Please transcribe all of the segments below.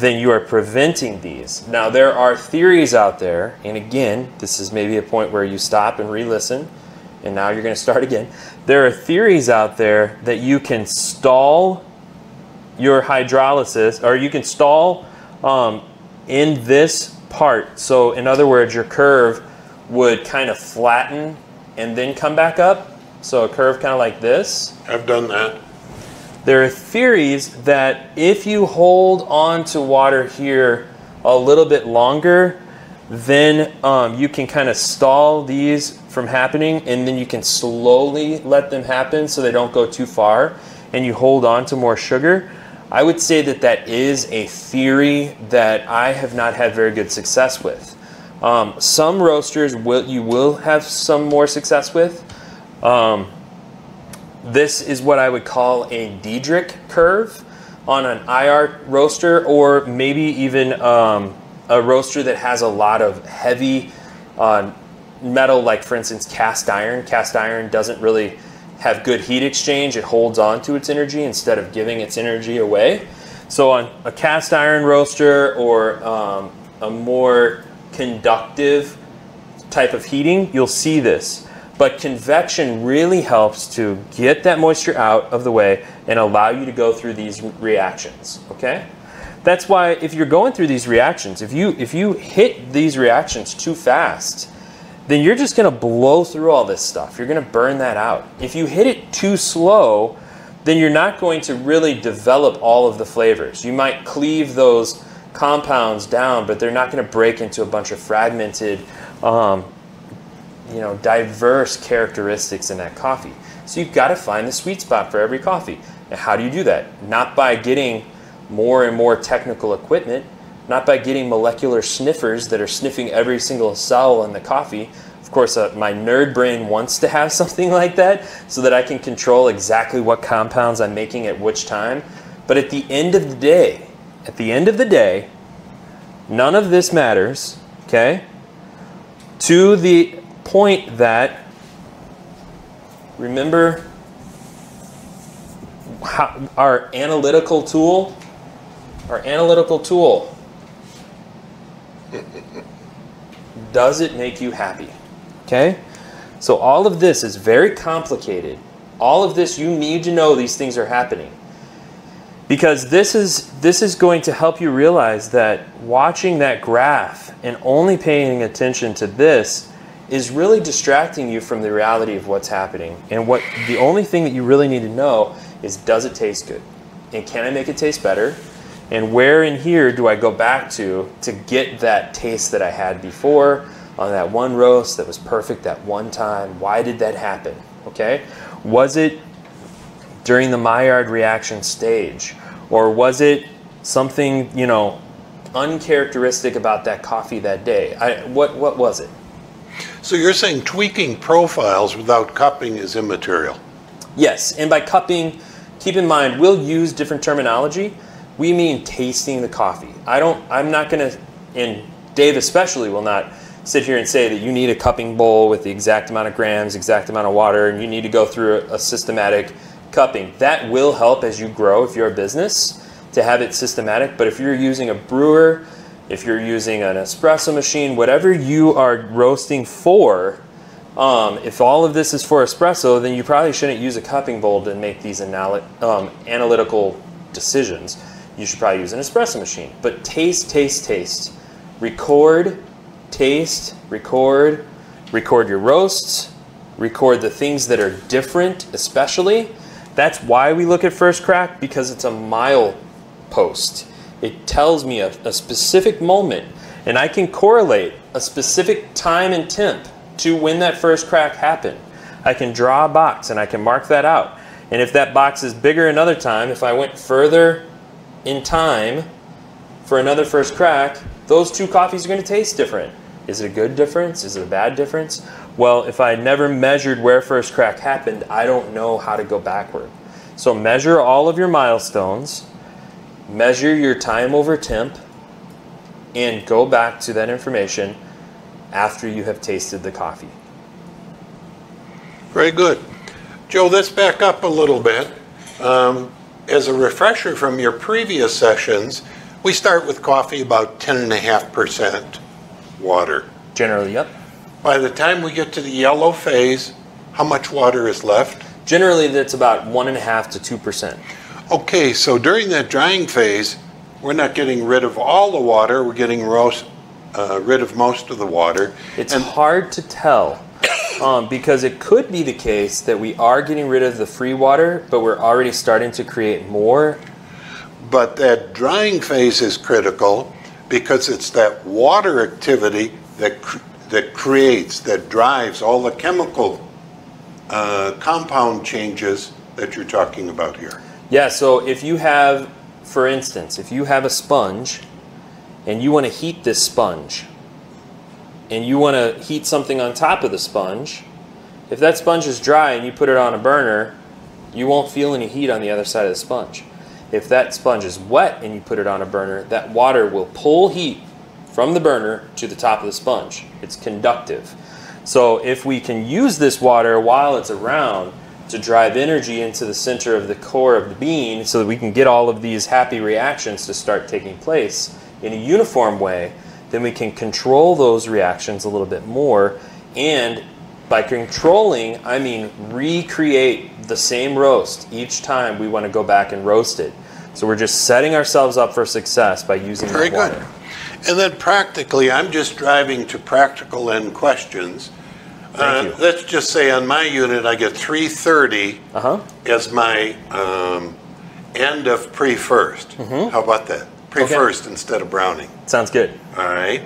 then you are preventing these. Now, there are theories out there, and again, this is maybe a point where you stop and re-listen, and now you're going to start again. There are theories out there that you can stall your hydrolysis, or you can stall in this part. So in other words, your curve would kind of flatten and then come back up. So a curve kind of like this. I've done that. There are theories that if you hold on to water here a little bit longer, then you can kind of stall these from happening, and then you can slowly let them happen so they don't go too far, and you hold on to more sugar. I would say that that is a theory that I have not had very good success with. Some roasters you will have some more success with. This is what I would call a Diedrich curve on an IR roaster, or maybe even a roaster that has a lot of heavy metal, like for instance cast iron. Cast iron doesn't really have good heat exchange. It holds on to its energy instead of giving its energy away. So on a cast iron roaster, or a more conductive type of heating, you'll see this. But convection really helps to get that moisture out of the way and allow you to go through these reactions, okay? That's why if you're going through these reactions, if you hit these reactions too fast, then you're just gonna blow through all this stuff. You're gonna burn that out. If you hit it too slow, then you're not going to really develop all of the flavors. You might cleave those compounds down, but they're not gonna break into a bunch of fragmented, diverse characteristics in that coffee. So you've got to find the sweet spot for every coffee. And how do you do that? Not by getting more and more technical equipment, not by getting molecular sniffers that are sniffing every single cell in the coffee. Of course, my nerd brain wants to have something like that so that I can control exactly what compounds I'm making at which time. But at the end of the day, none of this matters, okay? To the point that, remember our analytical tool, does it make you happy? Okay? So all of this is very complicated. All of this, you need to know these things are happening. Because this is going to help you realize that watching that graph and only paying attention to this is really distracting you from the reality of what's happening. And the only thing that you really need to know is, does it taste good? And can I make it taste better? And where in here do I go back to get that taste that I had before on that one roast that was perfect that one time? Why did that happen? Okay? Was it during the Maillard reaction stage? Or was it something, uncharacteristic about that coffee that day? What was it? So you're saying tweaking profiles without cupping is immaterial? Yes, and by cupping, keep in mind, we'll use different terminology. We mean tasting the coffee. I'm not gonna, and Dave especially will not sit here and say that you need a cupping bowl with the exact amount of grams, exact amount of water, and you need to go through a systematic cupping. That will help as you grow if you're a business to have it systematic, but if you're using a brewer, if you're using an espresso machine, whatever you are roasting for, if all of this is for espresso, then you probably shouldn't use a cupping bowl to make these analytical decisions. You should probably use an espresso machine. But taste, taste, taste. Record, taste, record your roasts, record the things that are different especially. That's why we look at first crack, because it's a milepost. It tells me a specific moment, and I can correlate a specific time and temp to when that first crack happened. I can draw a box and I can mark that out. And if that box is bigger another time, if I went further in time for another first crack, those two coffees are going to taste different. Is it a good difference? Is it a bad difference? Well, if I never measured where first crack happened, I don't know how to go backward. So measure all of your milestones, measure your time over temp, and go back to that information after you have tasted the coffee. Very good. Joe, let's back up a little bit. As a refresher from your previous sessions, We start with coffee about 10.5% water. Generally, yep. By the time we get to the yellow phase, how much water is left? Generally, that's about 1.5 to 2%. Okay, so during that drying phase, we're not getting rid of all the water, we're getting rid of most of the water. It's hard to tell because it could be the case that we are getting rid of the free water, but we're already starting to create more. But that drying phase is critical because it's that water activity that creates, that drives all the chemical compound changes that you're talking about here. Yeah, so if you have, for instance, if you have a sponge and you want to heat this sponge and you want to heat something on top of the sponge, if that sponge is dry and you put it on a burner, you won't feel any heat on the other side of the sponge. If that sponge is wet and you put it on a burner, that water will pull heat from the burner to the top of the sponge. It's conductive. So if we can use this water while it's around to drive energy into the center of the core of the bean so that we can get all of these happy reactions to start taking place in a uniform way, then we can control those reactions a little bit more. And by controlling, I mean recreate the same roast each time we want to go back and roast it. So we're just setting ourselves up for success by using that water. Very good. And then practically, I'm just driving to practical end questions. Let's just say on my unit, I get 330 as my end of pre-first. How about that? Pre-first instead of browning. Sounds good. All right.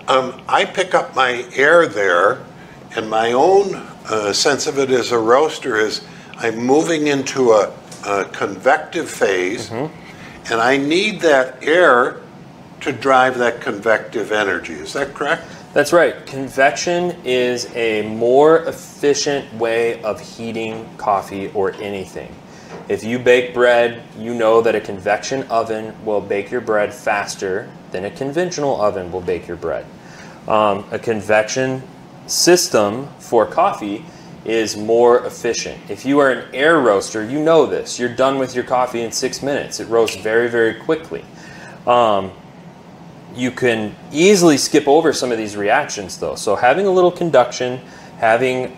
I pick up my air there, and my own sense of it as a roaster is I'm moving into a convective phase, and I need that air to drive that convective energy. Is that correct? That's right. Convection is a more efficient way of heating coffee or anything. If you bake bread, you know that a convection oven will bake your bread faster than a conventional oven will bake your bread. A convection system for coffee is more efficient. If you are an air roaster, you know this. You're done with your coffee in 6 minutes. It roasts very, very quickly. You can easily skip over some of these reactions though. So having a little conduction, having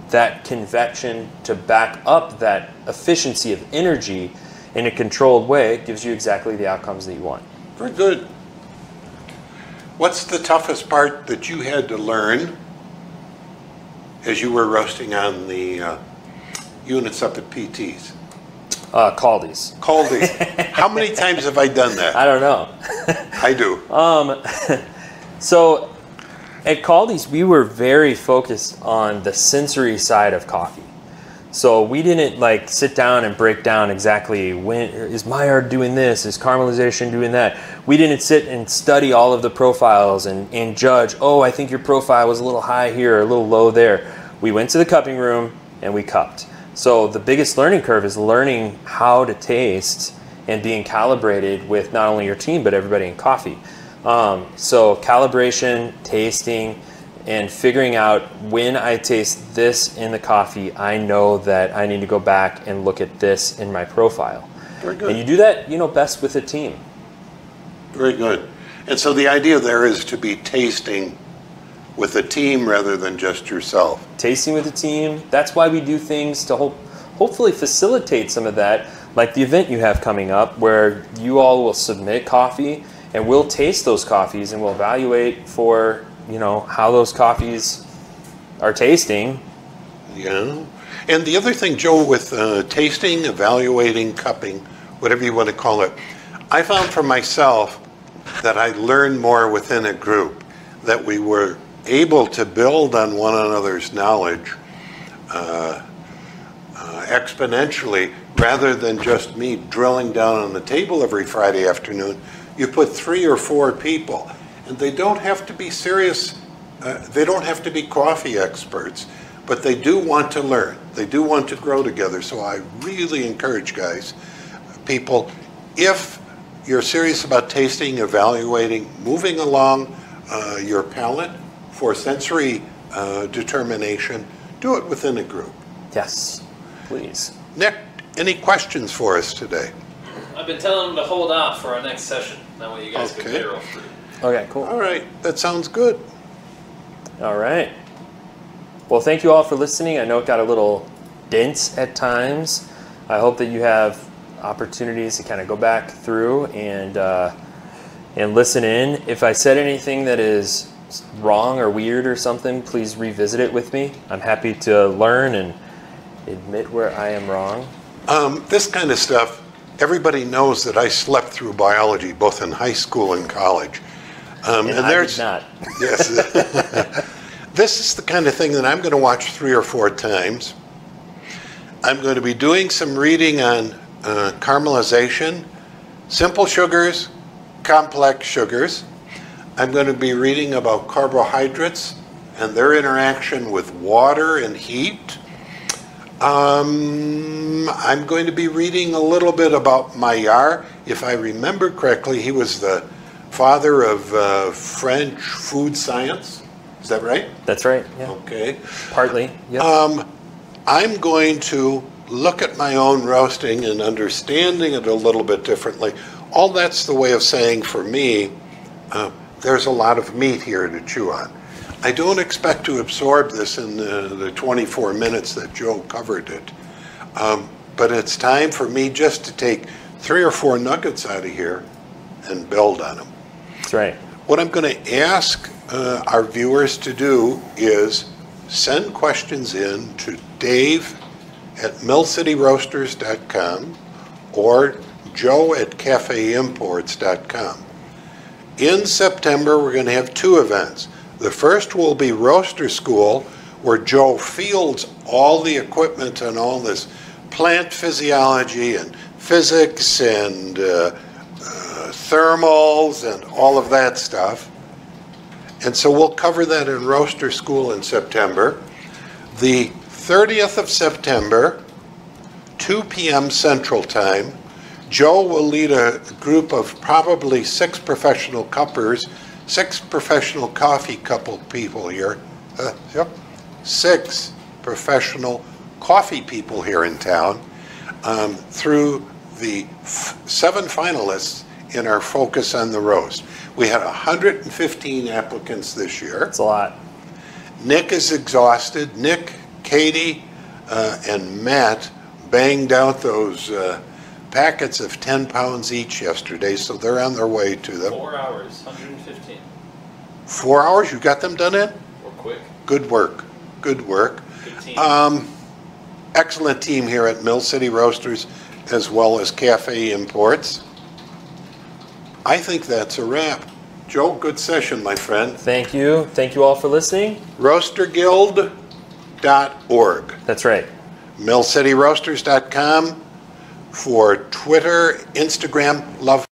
that convection to back up that efficiency of energy in a controlled way gives you exactly the outcomes that you want. Very good. What's the toughest part that you had to learn as you were roasting on the units up at PT's? Caldi's. Caldi's. How many times have I done that? I don't know. I do. So at Caldi's, we were very focused on the sensory side of coffee. So we didn't like sit down and break down exactly when is Maillard doing this, is caramelization doing that. We didn't sit and study all of the profiles and judge, oh, I think your profile was a little high here or a little low there. We went to the cupping room and we cupped. So the biggest learning curve is learning how to taste and being calibrated with not only your team, but everybody in coffee. So calibration, tasting, and figuring out when I taste this in the coffee, I know that I need to go back and look at this in my profile. Very good. And you do that, you know, best with a team. Very good. And so the idea there is to be tasting with a team rather than just yourself. Tasting with a team. That's why we do things to hopefully facilitate some of that, like the event you have coming up where you all will submit coffee and we'll taste those coffees and we'll evaluate for, you know, how those coffees are tasting. Yeah. And the other thing, Joe, with tasting, evaluating, cupping, whatever you want to call it, I found for myself that I learned more within a group, that we were able to build on one another's knowledge exponentially rather than just me drilling down on the table every Friday afternoon. You put 3 or 4 people, and they don't have to be serious, they don't have to be coffee experts, but they do want to learn. They do want to grow together. So I really encourage guys, people, if you're serious about tasting, evaluating, moving along your palate for sensory determination, do it within a group. Yes, please. Nick, any questions for us today? I've been telling them to hold off for our next session. That way you guys can payroll free. Okay, cool. All right, that sounds good. All right. Well, thank you all for listening. I know it got a little dense at times. I hope that you have opportunities to kind of go back through and listen in. If I said anything that is wrong or weird or something, please revisit it with me. I'm happy to learn and admit where I am wrong. This kind of stuff, everybody knows that I slept through biology both in high school and college. And I did not. Yes. This is the kind of thing that I'm going to watch 3 or 4 times. I'm going to be doing some reading on caramelization, simple sugars, complex sugars. I'm going to be reading about carbohydrates and their interaction with water and heat. I'm going to be reading a little bit about Maillard. If I remember correctly, he was the father of French food science. Is that right? That's right. Yeah. Okay. Partly. Yep. I'm going to look at my own roasting and understanding it a little bit differently. All that's the way of saying, for me, there's a lot of meat here to chew on. I don't expect to absorb this in the 24 minutes that Joe covered it. But it's time for me just to take 3 or 4 nuggets out of here and build on them. That's right. What I'm going to ask our viewers to do is send questions in to Dave@millcityroasters.com or joe@cafeimports.com. In September, we're going to have 2 events. The first will be Roaster School, where Joe fields all the equipment and all this plant physiology and physics and thermals and all of that stuff. And so we'll cover that in Roaster School in September. The 30th of September, 2 p.m. Central Time, Joe will lead a group of probably 6 professional cuppers, 6 professional coffee couple people here. 6 professional coffee people here in town through the 7 finalists in our Focus on the Roast. We had 115 applicants this year. That's a lot. Nick is exhausted. Nick, Katie, and Matt banged out those packets of 10 pounds each yesterday, so they're on their way to them. 4 hours, 115. 4 hours? You got them done in? We're quick. Good work. Good work. Good team. Excellent team here at Mill City Roasters, as well as Cafe Imports. I think that's a wrap. Joe, good session, my friend. Thank you. Thank you all for listening. Roasterguild.org. That's right. MillCityRoasters.com for Twitter, Instagram. Love